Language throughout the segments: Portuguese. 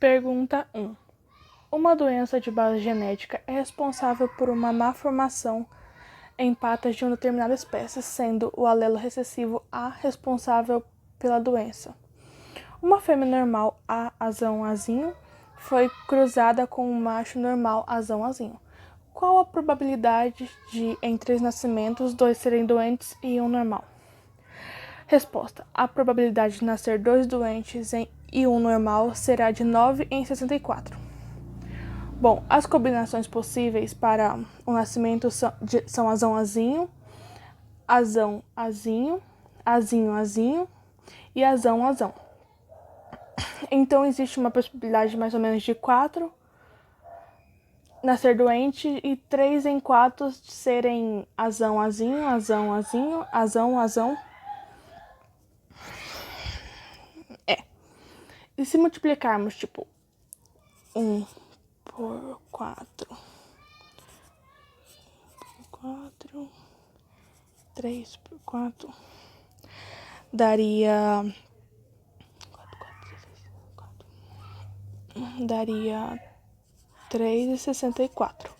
Pergunta 1. Uma doença de base genética é responsável por uma má formação em patas de uma determinada espécie, sendo o alelo recessivo A responsável pela doença. Uma fêmea normal A azão azinho foi cruzada com um macho normal azão azinho. Qual a probabilidade de, em 3 nascimentos, 2 serem doentes e um normal? Resposta. A probabilidade de nascer 2 doentes e um normal será de 9 em 64. Bom, as combinações possíveis para o nascimento são azão-azinho, azão-azinho, azinho-azinho e azão-azão. Então, existe uma possibilidade mais ou menos de 4 nascer doente e 3 em 4 serem azão-azinho, azão-azinho, azão-azão. E se multiplicarmos, tipo, 1 por 4, 3 por 4, daria 3,64.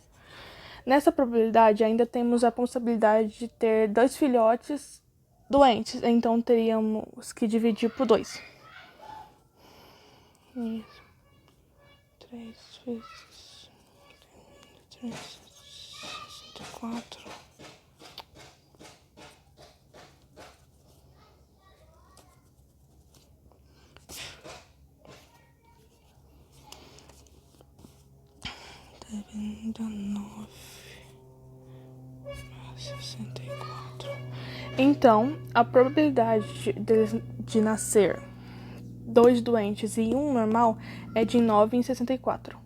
Nessa probabilidade, ainda temos a possibilidade de ter 2 filhotes doentes, então teríamos que dividir por 2. Isso. 3 vezes 3,64. Então, a probabilidade de nascer 2 doentes e um normal é de 9 em 64.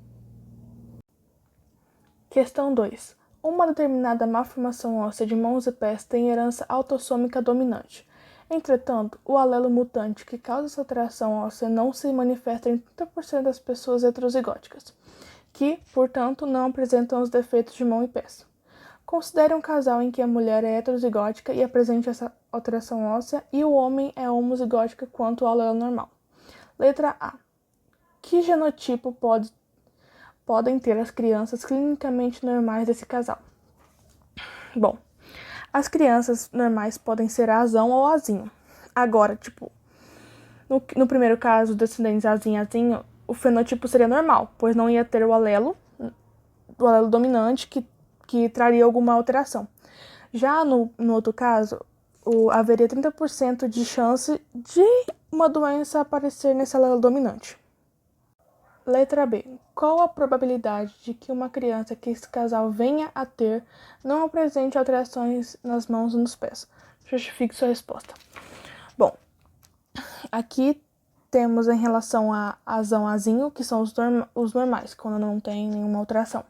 Questão 2. Uma determinada malformação óssea de mãos e pés tem herança autossômica dominante. Entretanto, o alelo mutante que causa essa alteração óssea não se manifesta em 30% das pessoas heterozigóticas, que, portanto, não apresentam os defeitos de mão e pés. Considere um casal em que a mulher é heterozigótica e apresente essa alteração óssea e o homem é homozigótico quanto ao alelo normal. Letra A. Que genotipo podem ter as crianças clinicamente normais desse casal? Bom, as crianças normais podem ser azão ou azinho. Agora, tipo, no primeiro caso, descendentes azinho, o fenotipo seria normal, pois não ia ter o alelo dominante que traria alguma alteração. Já no outro caso, haveria 30% de chance de uma doença aparecer nesse alelo dominante. Letra B. Qual a probabilidade de que uma criança que esse casal venha a ter não apresente alterações nas mãos e nos pés? Justifique sua resposta. Bom, aqui temos em relação a azão-azinho, que são os normais, quando não tem nenhuma alteração.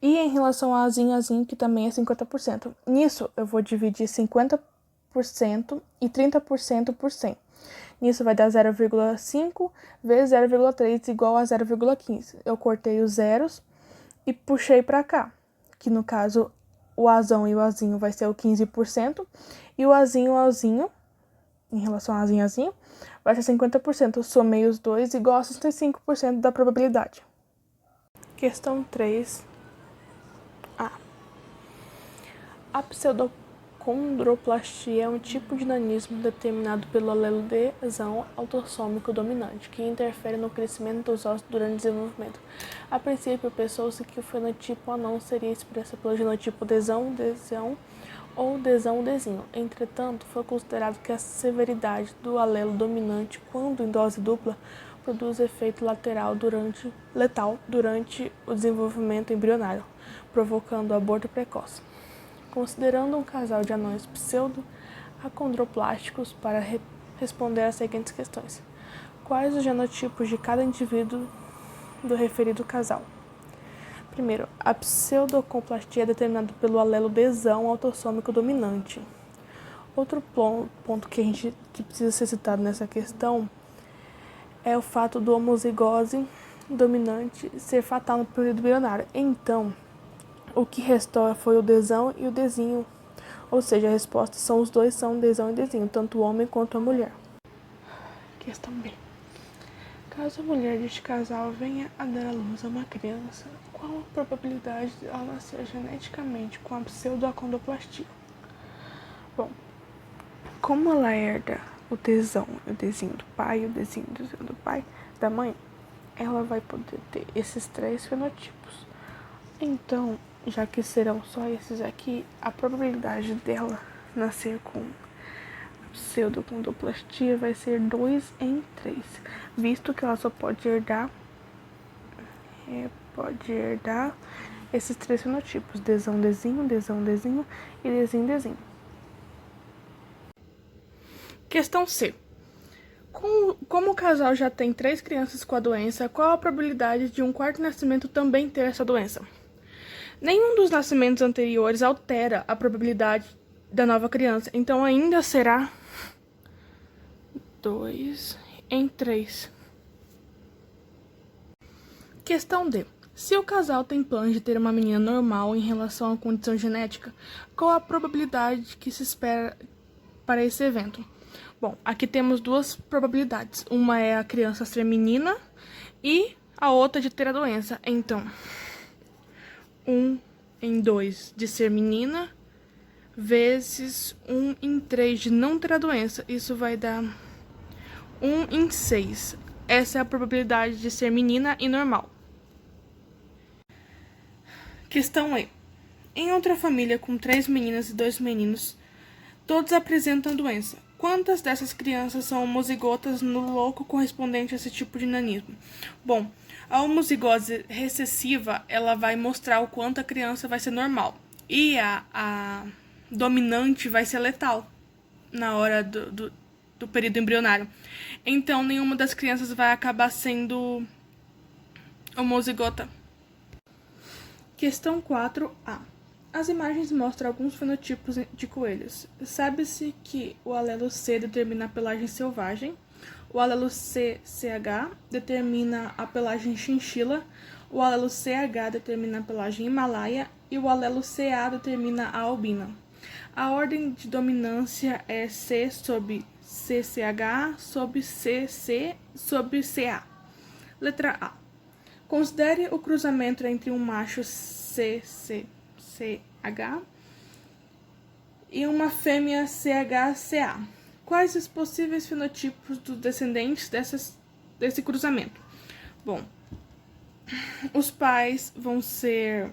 E em relação a azinho-azinho, que também é 50%. Nisso, eu vou dividir 50% e 30% por 100. Nisso vai dar 0,5 vezes 0,3 igual a 0,15. Eu cortei os zeros e puxei para cá, que no caso o azão e o azinho vai ser o 15% e o azinho, em relação a azinho, vai ser 50%. Eu somei os dois igual a 65% da probabilidade. Questão 3. A pseudocondroplastia é um tipo de nanismo determinado pelo alelo desão autossômico dominante, que interfere no crescimento dos ossos durante o desenvolvimento. A princípio, pensou-se que o fenotipo anão seria expresso pelo genotipo desão ou desão-desinho. Entretanto, foi considerado que a severidade do alelo dominante, quando em dose dupla, produz efeito letal durante o desenvolvimento embrionário, provocando aborto precoce. Considerando um casal de anões pseudo-acondroplásticos para responder às seguintes questões. Quais os genotipos de cada indivíduo do referido casal? Primeiro, a pseudocondroplastia é determinada pelo alelo desão autossômico dominante. Outro ponto que precisa ser citado nessa questão é o fato do homozigose dominante ser fatal no período embrionário. Então, o que restou foi o desão e o desinho. Ou seja, a resposta são os dois desão e desinho, tanto o homem quanto a mulher. Questão B. Caso a mulher deste casal venha a dar à luz a uma criança, qual a probabilidade de ela nascer geneticamente com a pseudoacondroplastia? Bom, como ela herda o desenho do pai, o desenho do pai, da mãe, ela vai poder ter esses 3 fenotipos. Então, já que serão só esses aqui, a probabilidade dela nascer com pseudoacondroplastia vai ser 2 em 3, visto que ela só pode herdar esses 3 fenotipos: desenho e desenho. Questão C. Como o casal já tem 3 crianças com a doença, qual a probabilidade de um quarto nascimento também ter essa doença? Nenhum dos nascimentos anteriores altera a probabilidade da nova criança, então ainda será 2 em 3. Questão D. Se o casal tem planos de ter uma menina normal em relação à condição genética, qual a probabilidade que se espera para esse evento? Bom, aqui temos 2 probabilidades. Uma é a criança ser menina e a outra de ter a doença. Então, 1 em 2 de ser menina vezes 1 em 3 de não ter a doença. Isso vai dar 1 em 6. Essa é a probabilidade de ser menina e normal. Questão E. Em outra família com 3 meninas e 2 meninos, todos apresentam doença. Quantas dessas crianças são homozigotas no loco correspondente a esse tipo de nanismo? Bom, a homozigose recessiva, ela vai mostrar o quanto a criança vai ser normal. E a dominante vai ser letal na hora do período embrionário. Então, nenhuma das crianças vai acabar sendo homozigota. Questão 4A. As imagens mostram alguns fenotipos de coelhos. Sabe-se que o alelo C determina a pelagem selvagem, o alelo CCH determina a pelagem chinchila, o alelo CH determina a pelagem himalaia e o alelo CA determina a albina. A ordem de dominância é C sobre CCH sobre CC sobre CA. Letra A. Considere o cruzamento entre um macho CH e uma fêmea CH-CA. Quais os possíveis fenotipos dos descendentes desse cruzamento? Bom, os pais vão ser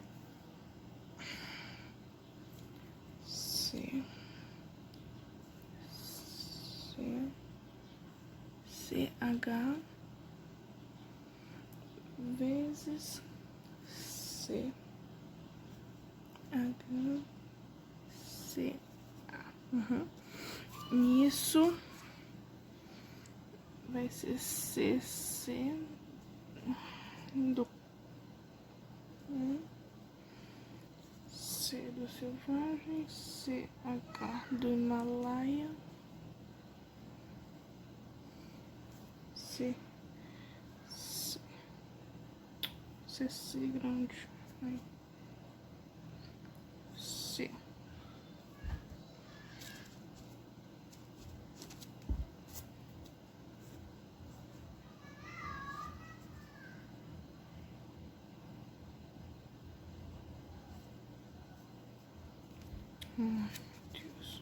CH vezes CH CA. Isso vai ser CC do C do selvagem, CH do Himalaia, CC grande, aí. C. Meu Deus.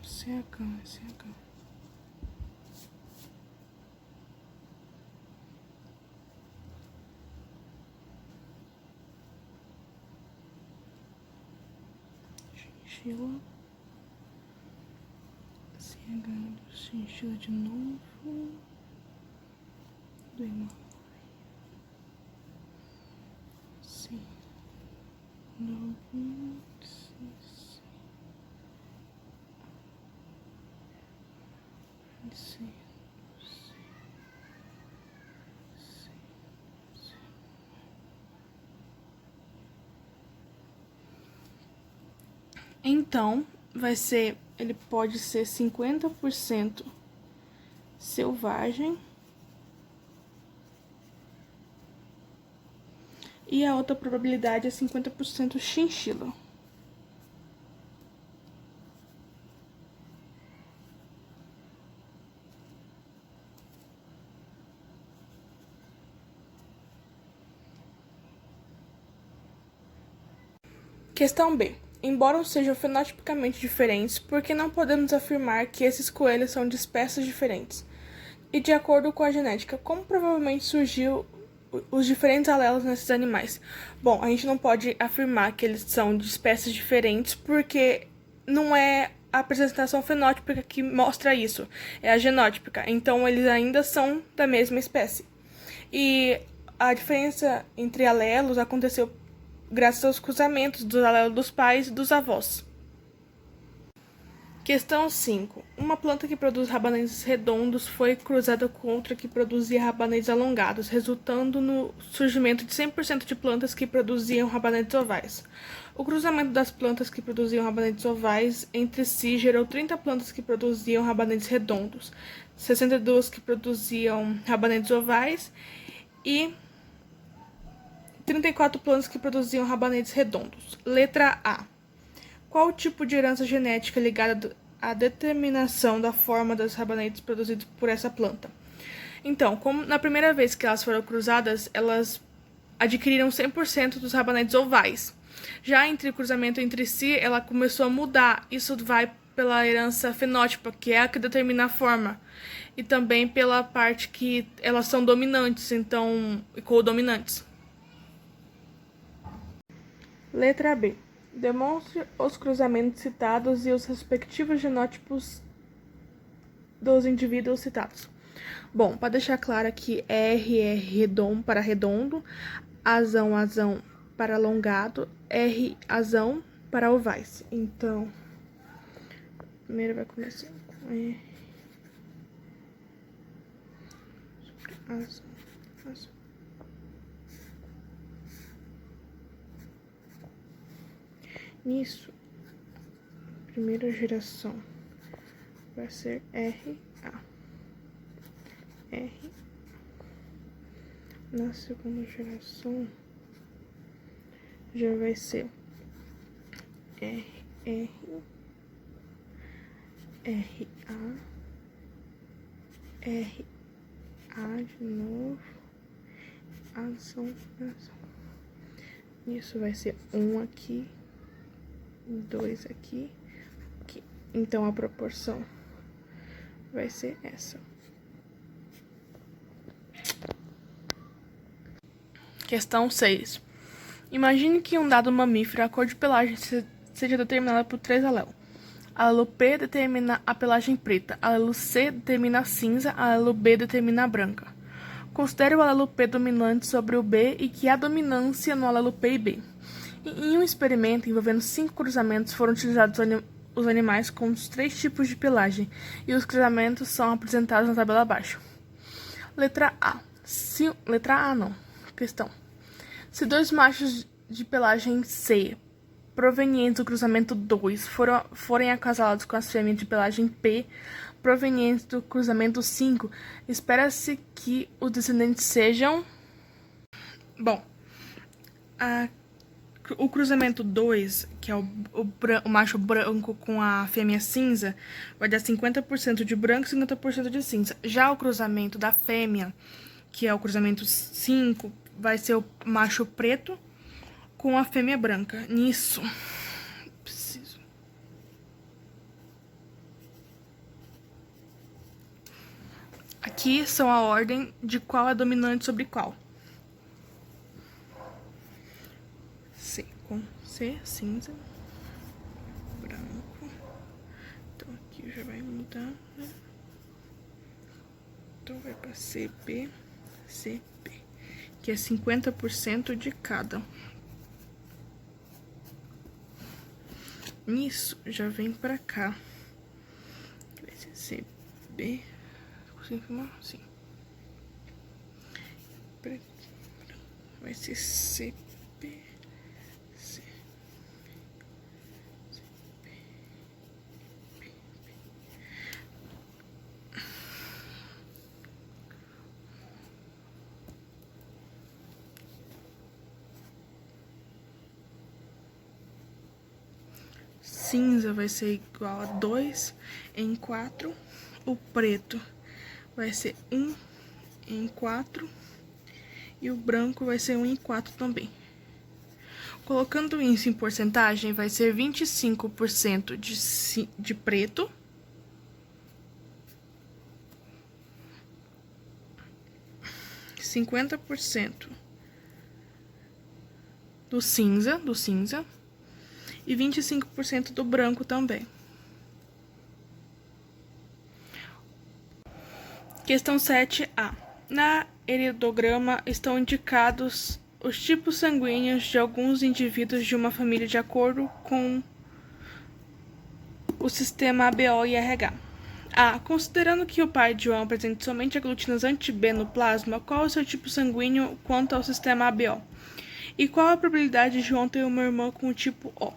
CH. Chinchila. CH do chinchila de novo. Do Himalaia. Sim. Novo. Sim. Então, ele pode ser 50% selvagem e a outra probabilidade é 50% chinchila. Questão B. Embora sejam fenotipicamente diferentes, por que não podemos afirmar que esses coelhos são de espécies diferentes? E de acordo com a genética, como provavelmente surgiu os diferentes alelos nesses animais? Bom, a gente não pode afirmar que eles são de espécies diferentes porque não é a apresentação fenótipica que mostra isso, é a genótipica. Então, eles ainda são da mesma espécie. E a diferença entre alelos aconteceu graças aos cruzamentos dos alelos dos pais e dos avós. Questão 5. Uma planta que produz rabanetes redondos foi cruzada com outra que produzia rabanetes alongados, resultando no surgimento de 100% de plantas que produziam rabanetes ovais. O cruzamento das plantas que produziam rabanetes ovais entre si gerou 30 plantas que produziam rabanetes redondos, 62 que produziam rabanetes ovais e 34 plantas que produziam rabanetes redondos. Letra A. Qual o tipo de herança genética ligada à determinação da forma dos rabanetes produzidos por essa planta? Então, como na primeira vez que elas foram cruzadas, elas adquiriram 100% dos rabanetes ovais. Já entre o cruzamento entre si, ela começou a mudar. Isso vai pela herança fenótipa, que é a que determina a forma. E também pela parte que elas são dominantes, então, codominantes. Letra B. Demonstre os cruzamentos citados e os respectivos genótipos dos indivíduos citados. Bom, para deixar claro aqui, R é redondo para redondo, azão para alongado, R azão para ovais. Então, primeiro vai começar com R, azão, azão. Nisso, primeira geração vai ser RA. R. Na segunda geração já vai ser RR, RA, RA de novo, azão. Isso vai ser um aqui, 2 aqui, aqui. Então, a proporção vai ser essa. Questão 6. Imagine que um dado mamífero, a cor de pelagem seja determinada por 3 alelos. Alelo P determina a pelagem preta, alelo C determina a cinza, alelo B determina a branca. Considere o alelo P dominante sobre o B e que há dominância no alelo P e B. Em um experimento envolvendo 5 cruzamentos, foram utilizados os animais com os 3 tipos de pelagem, e os cruzamentos são apresentados na tabela abaixo. Letra A. Questão. Se 2 machos de pelagem C, provenientes do cruzamento 2, forem acasalados com as fêmeas de pelagem P, provenientes do cruzamento 5, espera-se que os descendentes sejam... Bom, o cruzamento 2, que é o macho branco com a fêmea cinza, vai dar 50% de branco e 50% de cinza. Já o cruzamento da fêmea, que é o cruzamento 5, vai ser o macho preto com a fêmea branca. Nisso, preciso... Aqui são a ordem de qual é dominante sobre qual. C com C, cinza, branco. Então aqui já vai mudar, né? Então vai para CB, CB, que é 50% de cada. Nisso já vem para cá. Vai ser CB, consigo filmar? Sim. Vai ser CB. cinza vai ser igual a 2 em 4. O preto vai ser 1 em 4. E o branco vai ser 1 em 4 também. Colocando isso em porcentagem, vai ser 25% de preto, 50% do cinza e 25% do branco também. Questão 7A. Na heredograma estão indicados os tipos sanguíneos de alguns indivíduos de uma família de acordo com o sistema ABO e RH. A. Considerando que o pai de João apresente somente aglutinas anti-B no plasma, qual é o seu tipo sanguíneo quanto ao sistema ABO? E qual a probabilidade de João ter uma irmã com o tipo O?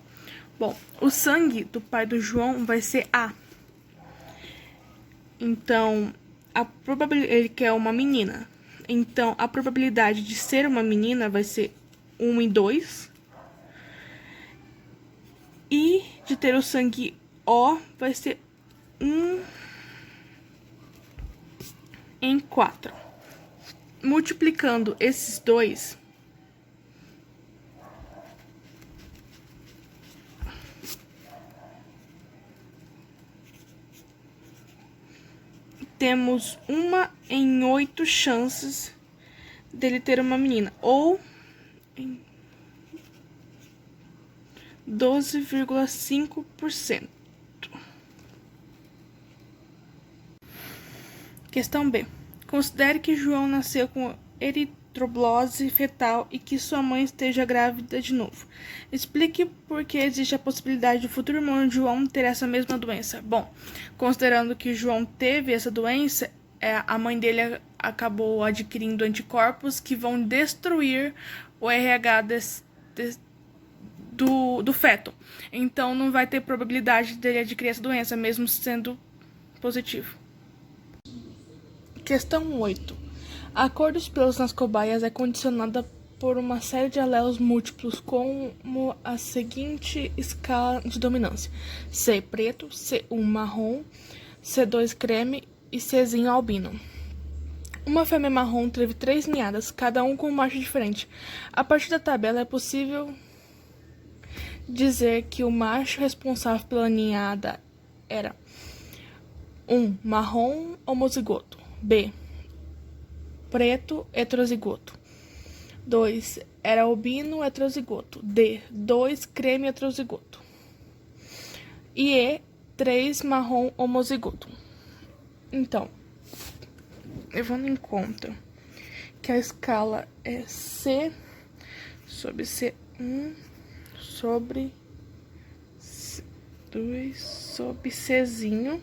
Bom, o sangue do pai do João vai ser A. Então, a probabilidade, ele quer uma menina. Então, a probabilidade de ser uma menina vai ser 1 em 2. E de ter o sangue O vai ser 1 em 4. Multiplicando esses dois, temos 1 em 8 chances dele ter uma menina, ou 12,5%. Questão B. Considere que João nasceu com eritroblose fetal e que sua mãe esteja grávida de novo. Explique por que existe a possibilidade do futuro irmão de João ter essa mesma doença. Bom, considerando que João teve essa doença, a mãe dele acabou adquirindo anticorpos que vão destruir o RH do feto. Então, não vai ter probabilidade dele adquirir essa doença, mesmo sendo positivo. Questão 8. A cor dos pelos nas cobaias é condicionada por uma série de alelos múltiplos como a seguinte escala de dominância: C preto, C1 marrom, C2 creme e Czinho albino. Uma fêmea marrom teve 3 ninhadas, cada um com um macho diferente. A partir da tabela é possível dizer que o macho responsável pela ninhada era 1. Marrom homozigoto. B. Preto heterozigoto. 2. Era albino heterozigoto. D. 2. Creme heterozigoto. E E. 3. Marrom homozigoto. Então, levando em conta que a escala é C sobre C1 sobre C2 sobre Czinho,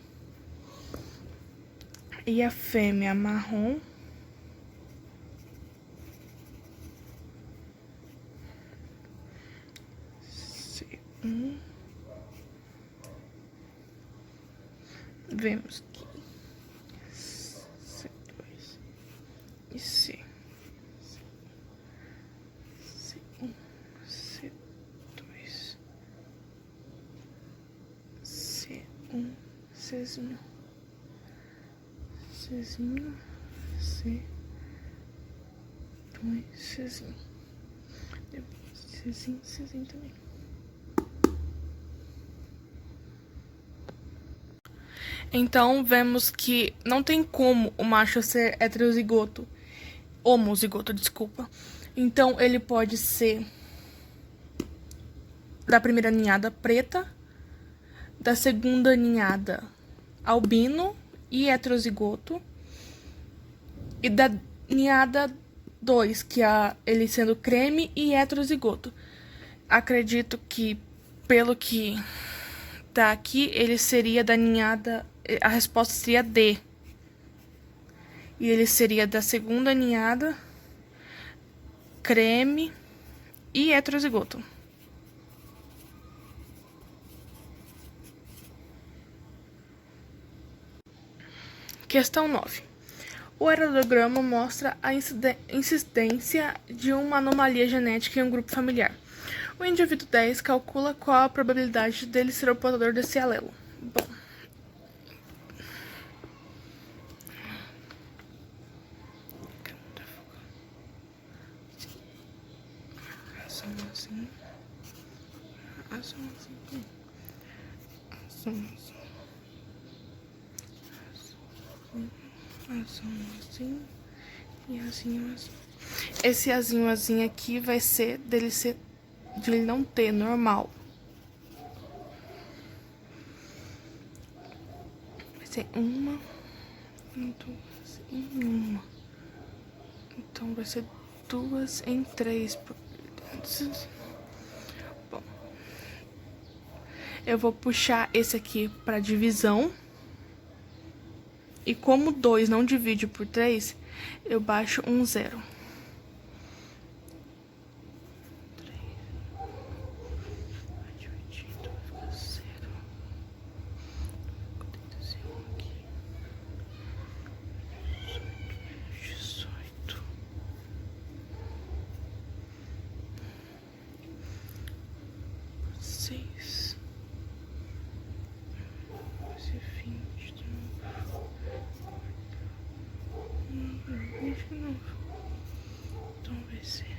e a fêmea marrom C1, vemos que C2 e C1, C2, C1, Czinho, Czinho, C2, Czinho, Czinho, Czinho também. Então, vemos que não tem como o macho ser heterozigoto, homozigoto, desculpa. Então, ele pode ser da primeira ninhada preta, da segunda ninhada albino e heterozigoto, e da ninhada 2, que é ele sendo creme e heterozigoto. Acredito que, pelo que tá aqui, ele seria da ninhada, a resposta seria D. E ele seria da segunda ninhada, creme e heterozigoto. Questão 9. O heredograma mostra a incidência de uma anomalia genética em um grupo familiar. O indivíduo 10 calcula qual a probabilidade dele ser o portador desse alelo. Bom, assim e assim. Esse azinho aqui vai ser de ele não ter normal. Vai ser uma, duas em uma. Então vai ser 2 em 3. Bom, eu vou puxar esse aqui para divisão. E como 2 não divide por 3, eu baixo um 0. Então vai ser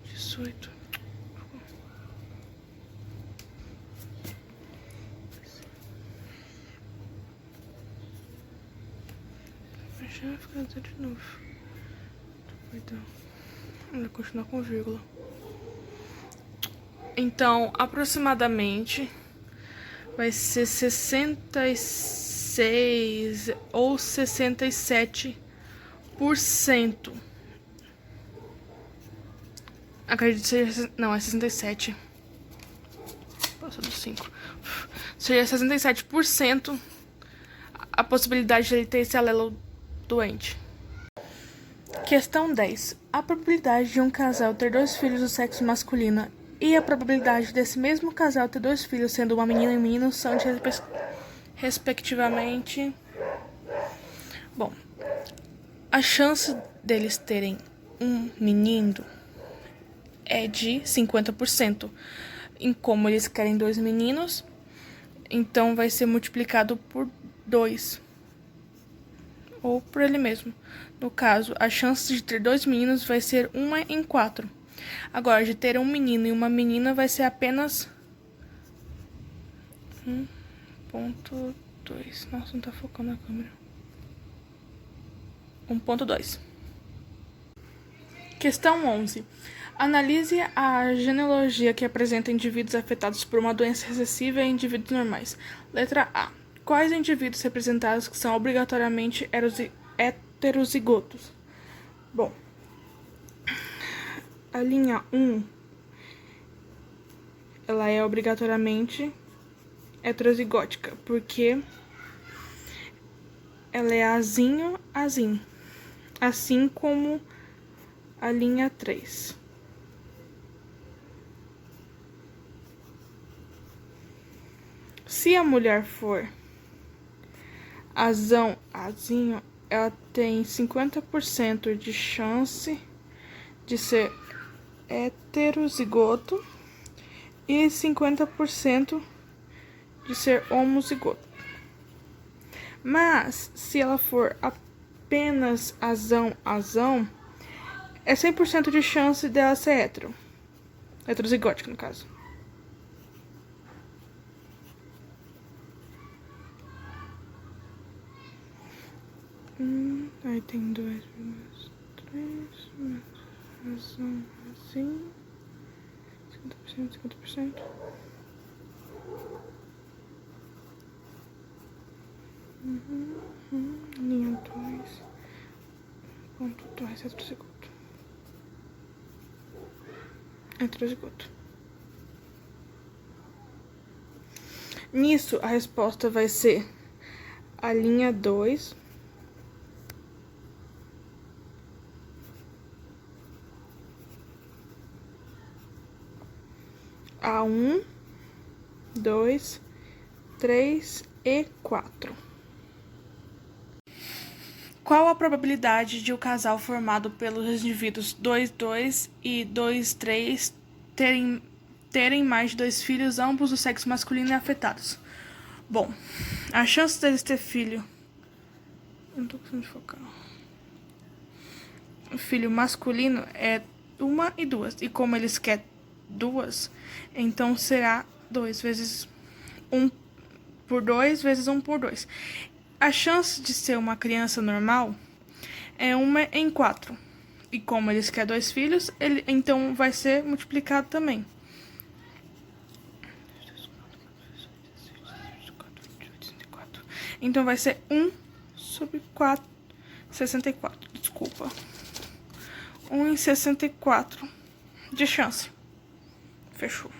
18. Já vai ficar zero de novo. Perdão. Vou continuar com vírgula. Então, aproximadamente vai ser 66 ou 67%. Acredito que seja... Não, é 67. Passou dos 5. Seria 67% a possibilidade de ele ter esse alelo doente. Questão 10. A probabilidade de um casal ter 2 filhos do sexo masculino e a probabilidade desse mesmo casal ter 2 filhos, sendo uma menina e um menino, são de respectivamente... Bom, a chance deles terem um menino é de 50%. Em como eles querem 2 meninos, então vai ser multiplicado por 2. Ou por ele mesmo. No caso, a chance de ter 2 meninos vai ser 1 em 4. Agora, de ter um menino e uma menina vai ser apenas 1.2. Nossa, não tá focando a câmera. 1.2. Questão 11. Analise a genealogia que apresenta indivíduos afetados por uma doença recessiva e indivíduos normais. Letra A. Quais indivíduos representados que são obrigatoriamente heterozigotos? Bom, a linha 1, ela é obrigatoriamente heterozigótica, porque ela é azinho, assim como a linha 3. Se a mulher for azinho, ela tem 50% de chance de ser heterozigoto e 50% de ser homozigoto. Mas, se ela for apenas azão, é 100% de chance dela ser heterozigótica, no caso. Aí tem 2 mais 3, razão assim, 50%. Linha 2, ponto 2, heterozigoto. Nisso, a resposta vai ser a linha 2, a 1, 2, 3 e 4. Qual a probabilidade de o casal formado pelos indivíduos 2, 2 e 2, 3 terem mais de 2 filhos, ambos do sexo masculino e afetados? Bom, a chance deles ter filho... Não tô conseguindo focar. O filho masculino é 1 e 2. E como eles querem 2, então será 2 vezes 1 por 2 vezes 1 por 2. A chance de ser uma criança normal é 1 em 4. E como eles querem 2 filhos, então vai ser multiplicado também. Então vai ser 1 sobre 4, 64, desculpa. 1 em 64 de chance. Fechou.